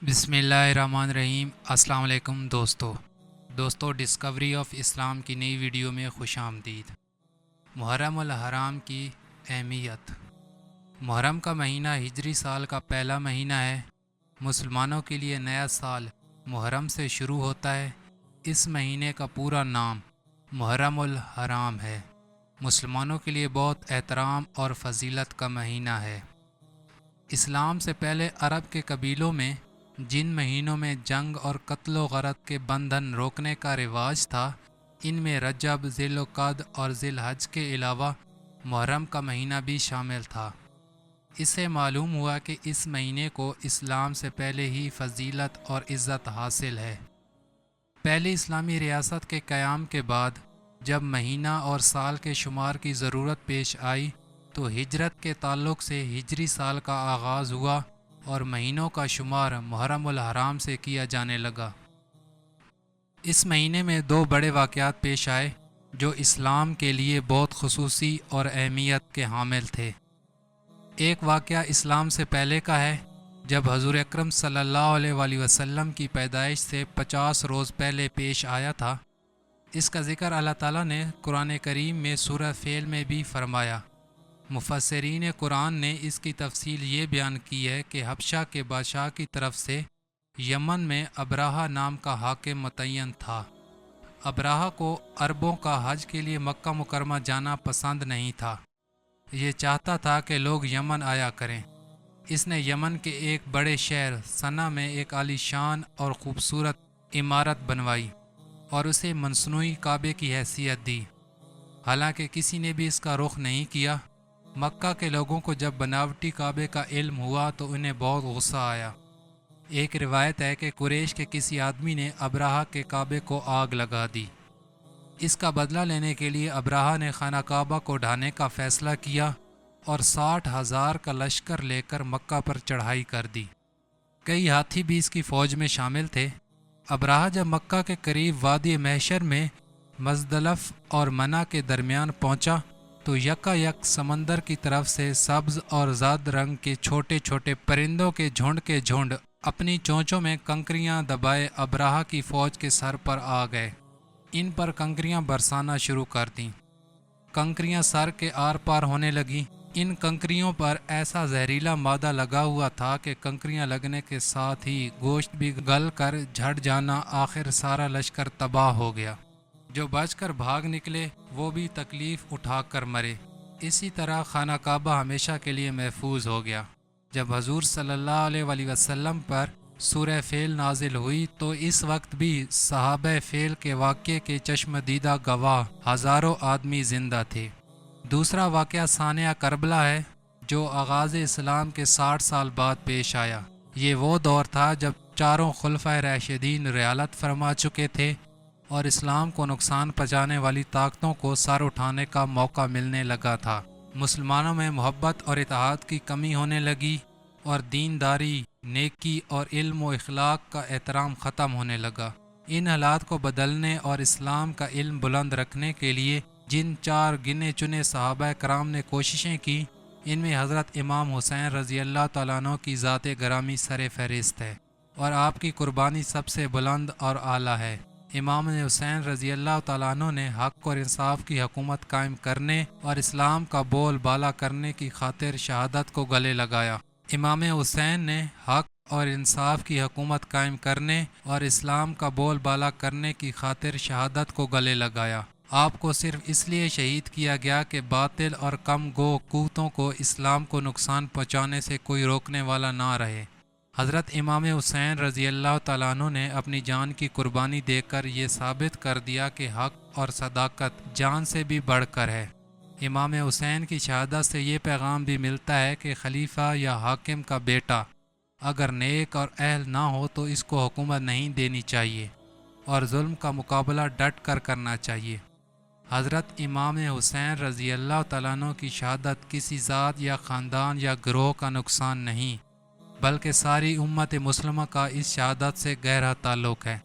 बिस्मिल्लाहिर्रहमानिर्रहीम। अस्सलाम वालेकुम दोस्तों डिस्कवरी ऑफ इस्लाम की नई वीडियो में खुश आमदीद। मुहर्रम अल हराम की अहमियत। मुहर्रम का महीना हिजरी साल का पहला महीना है। मुसलमानों के लिए नया साल मुहर्रम से शुरू होता है। इस महीने का पूरा नाम मुहर्रम अल हराम है। मुसलमानों के लिए बहुत एहतराम और फजीलत का महीना है। इस्लाम से पहले अरब के कबीलों में जिन महीनों में जंग और कत्लो गरत के बंधन रोकने का रिवाज था, इनमें रजब, ज़िल-ओ-क़द और ज़िल-हज के अलावा मुहर्रम का महीना भी शामिल था। इससे मालूम हुआ कि इस महीने को इस्लाम से पहले ही फजीलत और इज़्ज़त हासिल है। पहली इस्लामी रियासत के क़याम के बाद जब महीना और साल के शुमार की ज़रूरत पेश आई तो हिजरत के ताल्लुक़ से हिजरी साल का आगाज़ हुआ और महीनों का शुमार मुहर्रम अल हराम से किया जाने लगा। इस महीने में दो बड़े वाक़यात पेश आए जो इस्लाम के लिए बहुत खुसूसी और अहमियत के हामिल थे। एक वाक़या इस्लाम से पहले का है, जब हज़ूर अकरम सल्लल्लाहु अलैहि वसल्लम की पैदाइश से 50 रोज़ पहले पेश आया था। इसका ज़िक्र अल्लाह ताला ने कुरान करीम में सूरह फ़ील में भी फरमाया। मुफस्सिरीन कुरान ने इसकी तफसील ये बयान की है कि हबशा के बादशाह की तरफ से यमन में अबराहा नाम का हाकिम मुतय्यन था। अबराहा को अरबों का हज के लिए मक्का मुकरमा जाना पसंद नहीं था। ये चाहता था कि लोग यमन आया करें। इसने यमन के एक बड़े शहर सना में एक आलीशान और ख़ूबसूरत इमारत बनवाई और उसे मसनूई काबे की हैसियत दी। हालांकि किसी ने भी इसका रुख नहीं किया। मक्का के लोगों को जब बनावटी काबे का इल्म हुआ तो उन्हें बहुत गुस्सा आया। एक रिवायत है कि कुरैश के किसी आदमी ने अबराहा के काबे को आग लगा दी। इसका बदला लेने के लिए अबराहा ने खाना काबा को ढाने का फ़ैसला किया और 60,000 का लश्कर लेकर मक्का पर चढ़ाई कर दी। कई हाथी भी इसकी फ़ौज में शामिल थे। अबराहा जब मक्का के करीब वादी महशर में मज़दलफ़ और मना के दरमियान पहुंचा तो यकायक समंदर की तरफ से सब्ज़ और ज़र्द रंग के छोटे छोटे परिंदों के झुंड अपनी चोंचों में कंकरियां दबाए अबराहा की फ़ौज के सर पर आ गए। इन पर कंकरियां बरसाना शुरू कर दीं। कंकरियां सर के आर पार होने लगीं। इन कंकरियों पर ऐसा जहरीला मादा लगा हुआ था कि कंकरियां लगने के साथ ही गोश्त भी गल कर झड़ जाना। आखिर सारा लश्कर तबाह हो गया। जो बचकर भाग निकले वो भी तकलीफ़ उठाकर मरे। इसी तरह खाना काबा हमेशा के लिए महफूज हो गया। जब हजूर सल्लल्लाहु अलैहि वसल्लम पर सूरह फ़ील नाजिल हुई तो इस वक्त भी सहाबा फ़ील के वाक़ये के चश्मदीदा गवाह हज़ारों आदमी ज़िंदा थे। दूसरा वाक़या सानिया करबला है जो आगाज़ इस्लाम के 60 साल बाद पेश आया। ये वो दौर था जब चारों खुलफ़ाए राशिदीन रियालत फरमा चुके थे और इस्लाम को नुकसान पहुँचाने वाली ताकतों को सर उठाने का मौका मिलने लगा था। मुसलमानों में मोहब्बत और इत्तेहाद की कमी होने लगी और दीनदारी, नेकी और इल्म व इखलाक का एहतराम ख़त्म होने लगा। इन हालात को बदलने और इस्लाम का इल्म बुलंद रखने के लिए जिन 4 गिने चुने सहाबा कराम ने कोशिशें की, इनमें हज़रत इमाम हुसैन रज़ी अल्लाह तआला अन्हु की ज़ात ग्रामी सर फ़हरिस्त है और आपकी कुर्बानी सबसे बुलंद और आला है। इमाम हुसैन रज़ी अल्लाह तआला अन्हु ने हक़ और इंसाफ की हुकूमत कायम करने और इस्लाम का बोल बाला करने की खातिर शहादत को गले लगाया। इमाम हुसैन ने हक़ और इंसाफ की हुकूमत कायम करने और इस्लाम का बोल बाला करने की खातिर शहादत को गले लगाया। आपको सिर्फ इसलिए शहीद किया गया कि बातिल और कम गो कुव्वतों को इस्लाम को नुकसान पहुँचाने से कोई रोकने वाला ना रहे। हज़रत इमाम हुसैन रज़ी अल्लाह तआला अन्हु ने अपनी जान की कुर्बानी देकर ये साबित कर दिया कि हक़ और सदाकत जान से भी बढ़कर है। इमाम हुसैन की शहादत से ये पैगाम भी मिलता है कि खलीफा या हाकिम का बेटा अगर नेक और अहल ना हो तो इसको हुकूमत नहीं देनी चाहिए और जुल्म का मुकाबला डट कर करना चाहिए। हज़रत इमाम हुसैन रज़ी अल्लाह तआला अन्हु की शहादत किसी ज़ात या ख़ानदान या गिरोह का नुकसान नहीं, बल्कि सारी उम्मत मुस्लिमा का इस शहादत से गहरा ताल्लुक़ है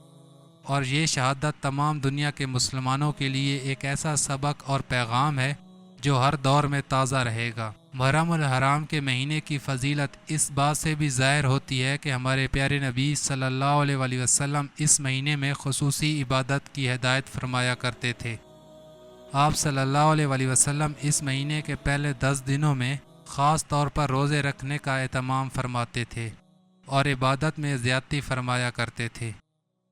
और ये शहादत तमाम दुनिया के मुसलमानों के लिए एक ऐसा सबक और पैगाम है جو ہر دور میں تازہ رہے گا۔ محرم الحرام کے مہینے کی فضیلت اس بات سے بھی ظاہر ہوتی ہے کہ ہمارے پیارے نبی صلی اللہ علیہ وآلہ وسلم اس مہینے میں خصوصی عبادت کی ہدایت فرمایا کرتے تھے۔ آپ صلی اللہ علیہ وآلہ وسلم اس مہینے کے پہلے 10 دنوں میں خاص طور پر روزے رکھنے کا اہتمام فرماتے تھے اور عبادت میں زیادتی فرمایا کرتے تھے۔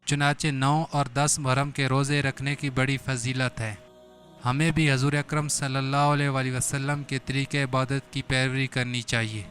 چنانچہ 9 اور 10 محرم کے روزے رکھنے کی بڑی فضیلت ہے۔ ہمیں بھی حضور اکرم صلی اللہ علیہ وآلہ وسلم کے طریقہ عبادت کی پیروی کرنی چاہیے۔